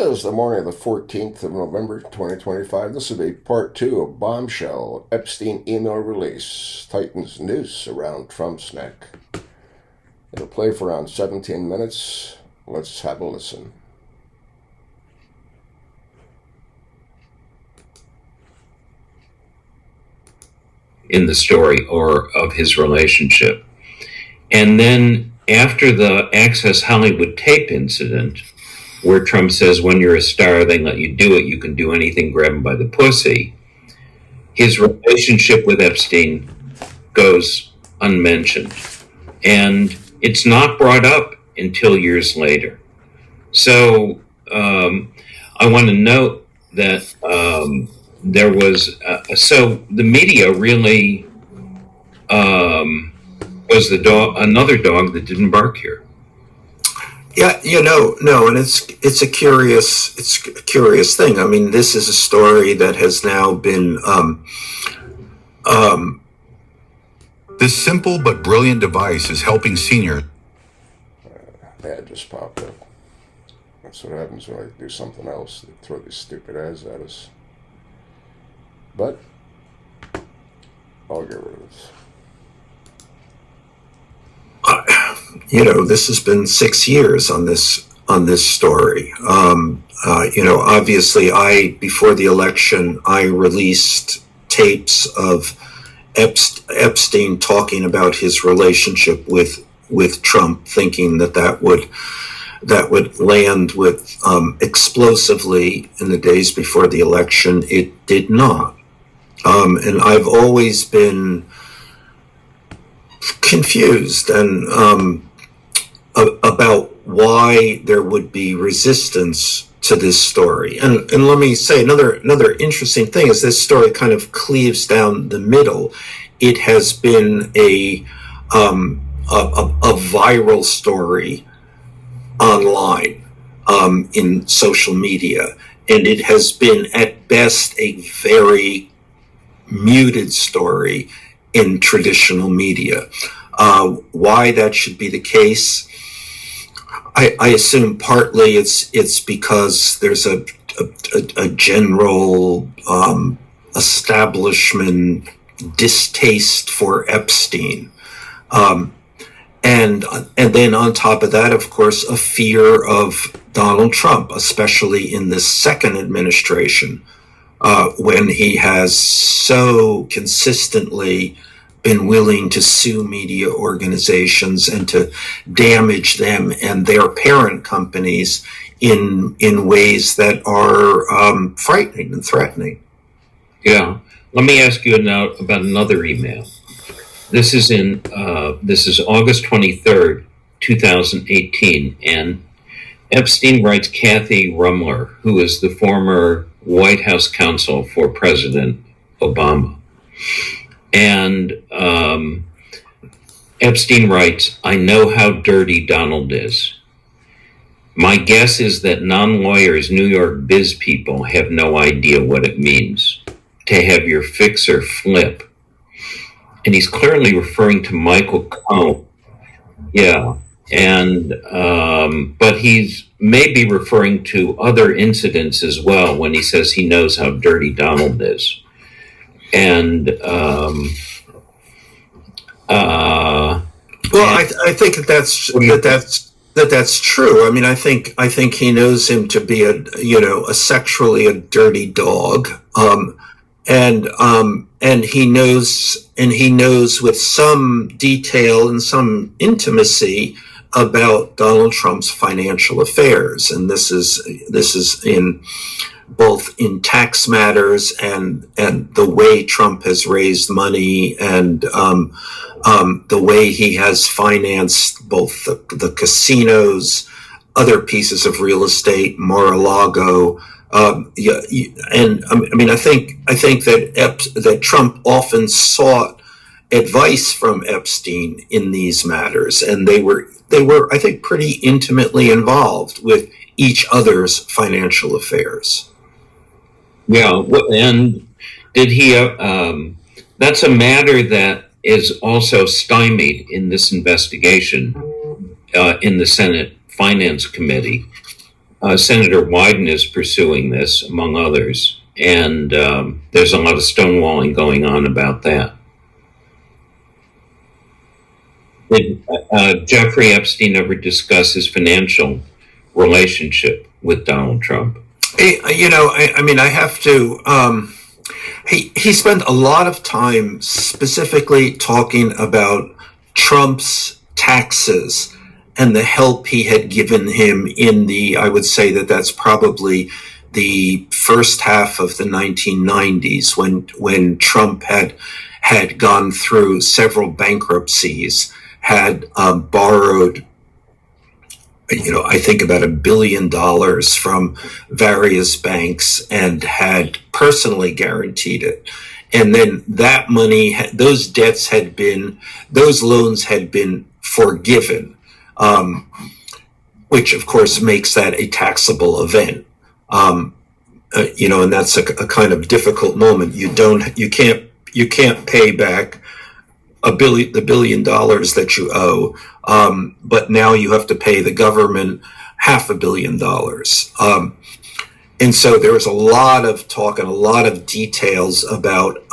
It is the morning of the 14th of November, 2025. This will be part two of Bombshell, Epstein email release, tightens noose around Trump's neck. It'll play for around 17 minutes. Let's have a listen. In the story or of his relationship. And then after the Access Hollywood tape incident, where Trump says, when you're a star, they let you do it. You can do anything, grab him by the pussy. His relationship with Epstein goes unmentioned. And it's not brought up until years later. So I want to note that there was, so the media really was the dog, another dog that didn't bark here. Yeah, no, and it's a curious thing. I mean, this is a story that has now been This simple but brilliant device is helping seniors. Ad just popped up. That's what happens when I do something else. They throw these stupid ads at us. But I'll get rid of this. This has been 6 years on this story. Obviously, before the election, I released tapes of Epstein talking about his relationship with Trump, thinking that would land with explosively in the days before the election. It did not, and I've always been confused and about why there would be resistance to this story. And let me say another interesting thing is this story kind of cleaves down the middle. It has been a viral story online, in social media, and it has been at best a very muted story in traditional media. Why that should be the case, I assume partly it's because there's a general establishment distaste for Epstein, and then on top of that, of course, a fear of Donald Trump, especially in this second administration, when he has so consistently been willing to sue media organizations and to damage them and their parent companies in ways that are frightening and threatening. Yeah. Let me ask you now about another email. This is August 23rd, 2018, and Epstein writes Kathy Rumler, who is the former White House counsel for President Obama. And Epstein writes, I know how dirty Donald is. My guess is that non-lawyers, New York biz people have no idea what it means to have your fixer flip. And he's clearly referring to Michael Cohen. Yeah. And, but he's maybe referring to other incidents as well when he says he knows how dirty Donald is. And I think that's true. I mean, I think he knows him to be a sexually a dirty dog, and he knows with some detail and some intimacy about Donald Trump's financial affairs, and this is in both in tax matters and the way Trump has raised money and the way he has financed both the casinos, other pieces of real estate, Mar-a-Lago. And I mean, I think that Trump often sought advice from Epstein in these matters, and they were I think pretty intimately involved with each other's financial affairs. Yeah, and did he? That's a matter that is also stymied in this investigation in the Senate Finance Committee. Senator Wyden is pursuing this, among others, and there's a lot of stonewalling going on about that. Did Jeffrey Epstein ever discuss his financial relationship with Donald Trump? I have to. He spent a lot of time specifically talking about Trump's taxes and the help he had given him I would say that's probably the first half of the 1990s when Trump had gone through several bankruptcies, had borrowed, I think about $1 billion from various banks and had personally guaranteed it. And then that money, those loans had been forgiven, which of course makes that a taxable event. And that's a kind of difficult moment. You can't pay back the $1 billion that you owe, but now you have to pay the government $500 million. And so there was a lot of talk and a lot of details about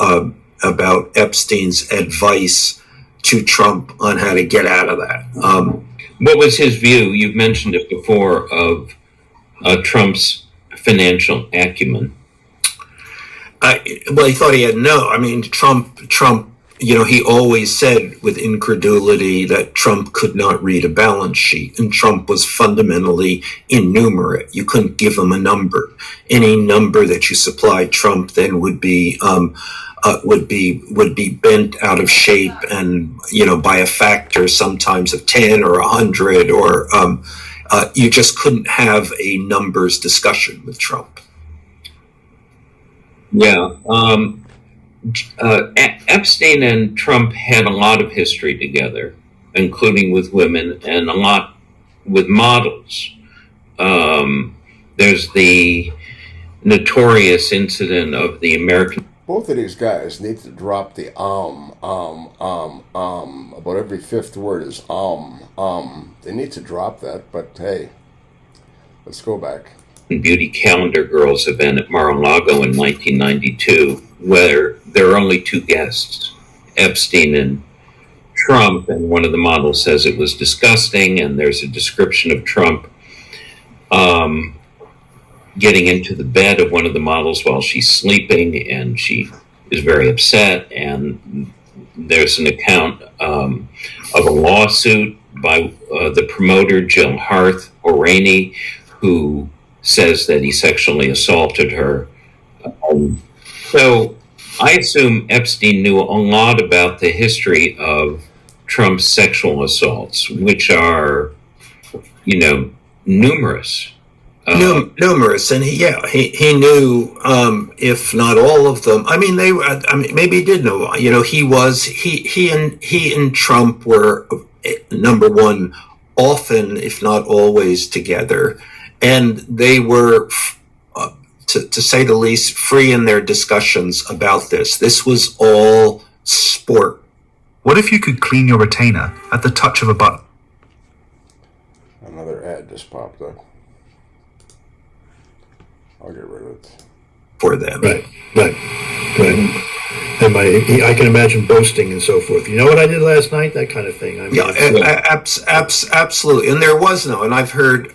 Epstein's advice to Trump on how to get out of that. What was his view? You've mentioned it before, of Trump's financial acumen. He thought he had Trump. He always said with incredulity that Trump could not read a balance sheet, and Trump was fundamentally innumerate. You couldn't give him a number. Any number that you supplied Trump then would be bent out of shape, and by a factor sometimes of 10 or 100, or you just couldn't have a numbers discussion with Trump. Yeah. Epstein and Trump had a lot of history together, including with women and a lot with models. There's the notorious incident of the American. Both of these guys need to drop the about every fifth word is They need to drop that, but hey, let's go back. Beauty Calendar Girls event at Mar-a-Lago in 1992, where there are only two guests, Epstein and Trump, and one of the models says it was disgusting, and there's a description of Trump getting into the bed of one of the models while she's sleeping, and she is very upset, and there's an account of a lawsuit by the promoter, Jill Harth O'Reilly, who says that he sexually assaulted her. So I assume Epstein knew a lot about the history of Trump's sexual assaults, which are, numerous. Numerous, and he knew, if not all of them. Maybe he did know. He and Trump were, number one, often, if not always, together. And they were, to say the least, free in their discussions about this. This was all sport. What if you could clean your retainer at the touch of a button? Another ad just popped up. I'll get rid of it. For them. Right. And I can imagine boasting and so forth. You know what I did last night? That kind of thing. Absolutely. And there was no. And I've heard.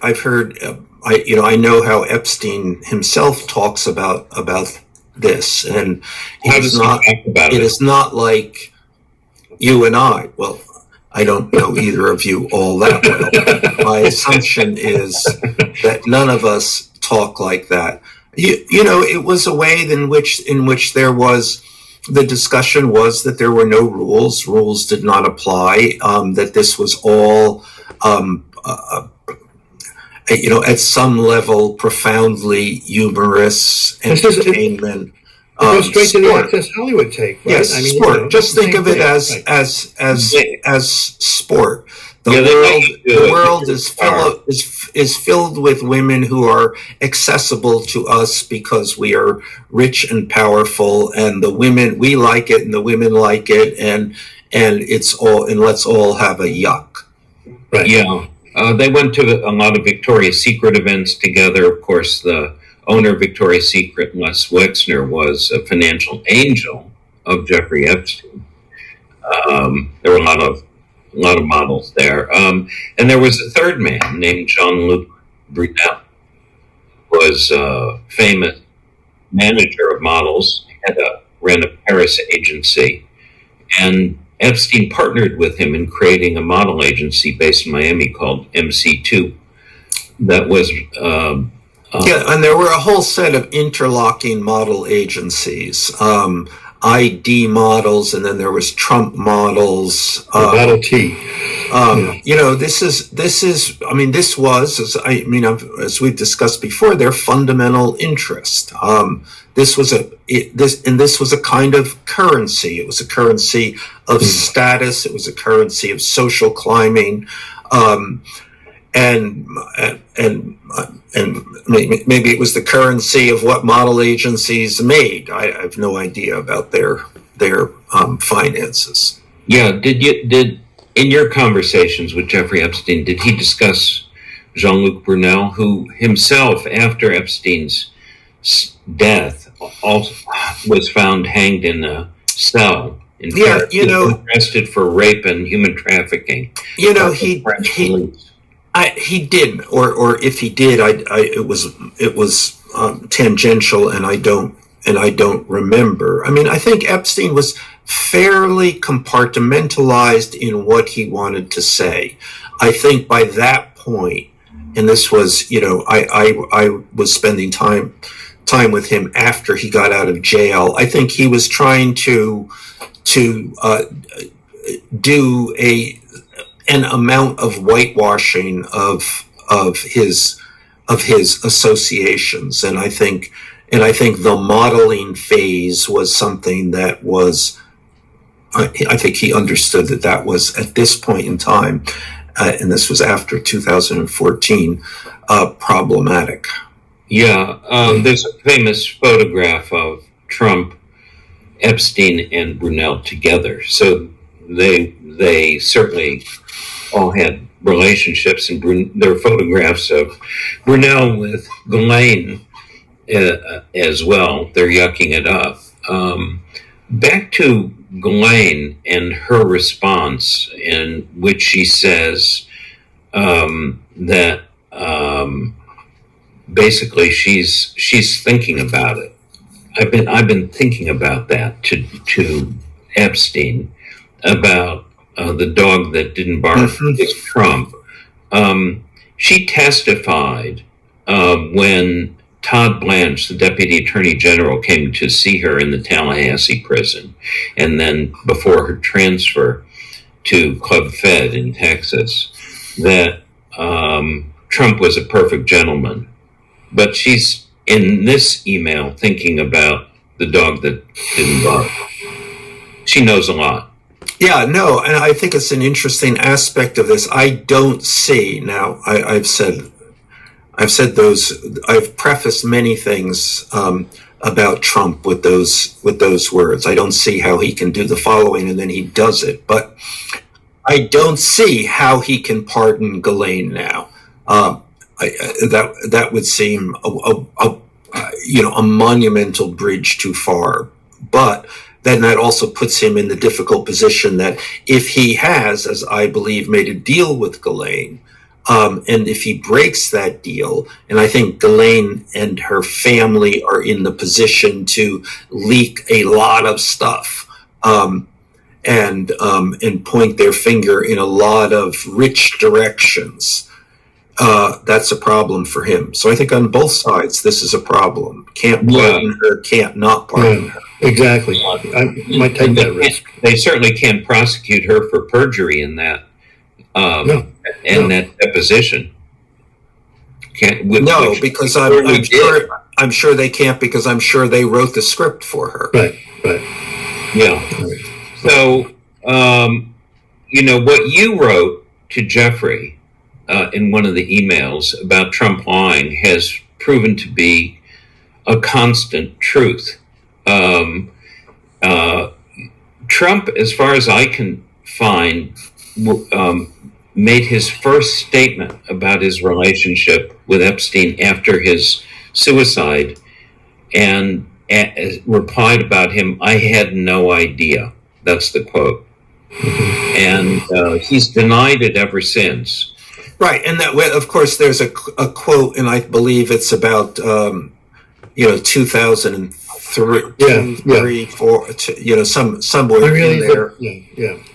I know how Epstein himself talks about this, and it is not like you and I. Well, I don't know either of you all that well. My assumption is that none of us talk like that. It was a way in which there was. The discussion was that there were no rules. Rules did not apply. That this was all, at some level, profoundly humorous entertainment. It goes straight to the Access Hollywood take, right? Yes, sport. Just think of it as sport. The world is filled with women who are accessible to us because we are rich and powerful, and we like it, and the women like it, and it's all, and let's all have a yuck. Right. Yeah. They went to a lot of Victoria's Secret events together. Of course, the owner of Victoria's Secret, Les Wexner, was a financial angel of Jeffrey Epstein. There were a lot of models there, and there was a third man named Jean-Luc Brunel, who was a famous manager of models, ran a Paris agency, and Epstein partnered with him in creating a model agency based in Miami called MC2. That was and there were a whole set of interlocking model agencies, ID models, and then there was Trump models. Model T. This was, as we've discussed before, their fundamental interest. This was a kind of currency. It was a currency of status. It was a currency of social climbing, and maybe it was the currency of what model agencies made. I have no idea about their finances. Yeah. Did in your conversations with Jeffrey Epstein, did he discuss Jean-Luc Brunel, who himself, after Epstein's death, also was found hanged in a cell? Arrested for rape and human trafficking. He didn't, or if he did, it was tangential, and I don't remember. I think Epstein was fairly compartmentalized in what he wanted to say. I think by that point, and this was, I was spending time with him after he got out of jail. I think he was trying to do an amount of whitewashing of his associations, and I think the modeling phase was something that was. I think he understood that was at this point in time, and this was after 2014, problematic. Yeah, there's a famous photograph of Trump, Epstein, and Brunel together. So they certainly all had relationships, and there are photographs of Brunel with Ghislaine as well. They're yucking it up. Back to Ghislaine and her response, in which she says that basically she's thinking about it. I've been thinking about that to Epstein about the dog that didn't bark is Trump. She testified when Todd Blanche, the Deputy Attorney General, came to see her in the Tallahassee prison, and then before her transfer to Club Fed in Texas, that Trump was a perfect gentleman. But she's in this email thinking about the dog that didn't bark. She knows a lot. Yeah, no, and I think it's an interesting aspect of this. I don't see, now I've said those, I've prefaced many things about Trump with those words. I don't see how he can do the following and then he does it, but I don't see how he can pardon Ghislaine now. That would seem a monumental bridge too far, but then that also puts him in the difficult position that if he has, as I believe, made a deal with Ghislaine, and if he breaks that deal, and I think Ghislaine and her family are in the position to leak a lot of stuff, and point their finger in a lot of rich directions, that's a problem for him. So I think on both sides, this is a problem. Can't pardon her, can't not pardon her. Exactly. I might take that risk. They certainly can't prosecute her for perjury in that that deposition. Because I'm sure they can't, because I'm sure they wrote the script for her. Right. Yeah. So, what you wrote to Jeffrey in one of the emails about Trump lying has proven to be a constant truth. Trump, as far as I can find, made his first statement about his relationship with Epstein after his suicide, and replied about him, "I had no idea." That's the quote. And he's denied it ever since. Right, and that of course there's a quote, and I believe it's about 2003, Yeah. 4, somewhere in there,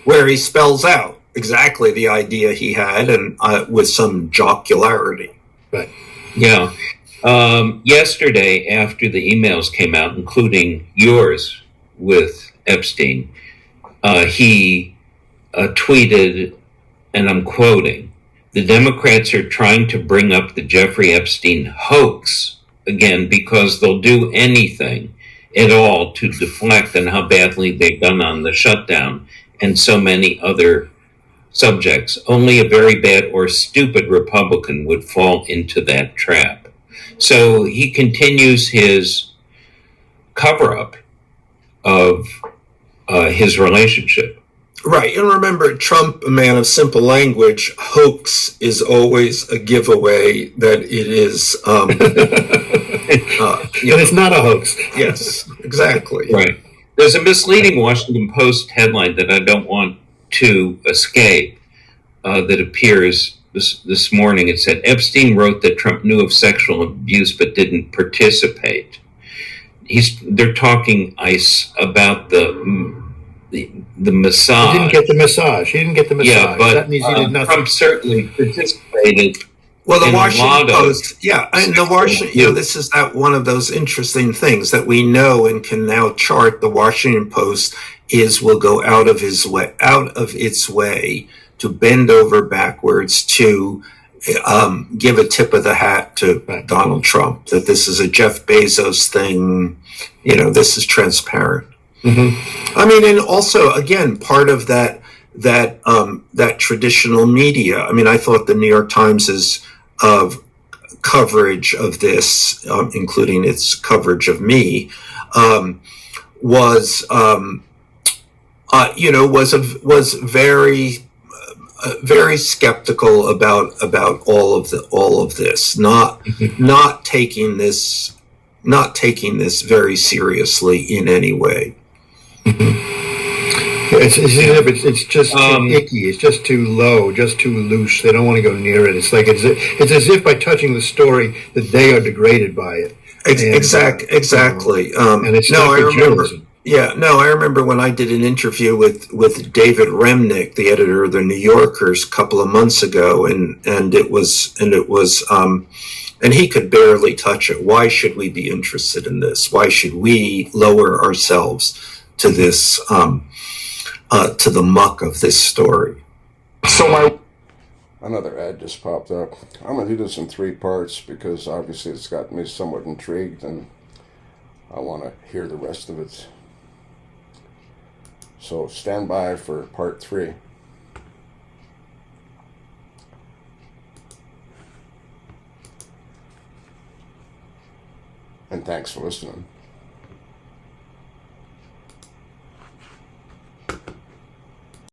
where he spells out exactly the idea he had, and with some jocularity. Right. Yeah. Yesterday, after the emails came out, including yours with Epstein, he tweeted, and I'm quoting, "The Democrats are trying to bring up the Jeffrey Epstein hoax again because they'll do anything at all to deflect on how badly they've done on the shutdown and so many other subjects. Only a very bad or stupid Republican would fall into that trap." So he continues his cover-up of his relationship. Right, and remember, Trump, a man of simple language, hoax is always a giveaway that it is. But it's not a hoax. Yes, exactly. Right. There's a misleading Washington Post headline that I don't want to escape that appears this morning. It said, "Epstein wrote that Trump knew of sexual abuse but didn't participate." They're talking about the massage. He didn't get the massage. Yeah, but that means he did nothing. Trump certainly participated. Well, the in Washington a lot Post, and the Washington, this is one of those interesting things that we know and can now chart. The Washington Post will go out of its way to bend over backwards to give a tip of the hat to Donald Trump, that this is a Jeff Bezos thing. This is transparent. Mm-hmm. I mean, and also, again, part of that traditional media. I mean, I thought the New York Times's coverage of this, including its coverage of me, was very skeptical about all of this, not taking this very seriously in any way. It's just too icky. It's just too low, just too loose. They don't want to go near it. It's like it's as if by touching the story that they are degraded by it. Exactly. And it's I remember. journalism. Yeah, no, I remember when I did an interview with David Remnick, the editor of the New Yorkers, a couple of months ago, and it was and he could barely touch it. Why should we be interested in this? Why should we lower ourselves to this, to the muck of this story? Another ad just popped up. I'm going to do this in 3 parts because obviously it's got me somewhat intrigued and I want to hear the rest of it. So stand by for part 3. And thanks for listening.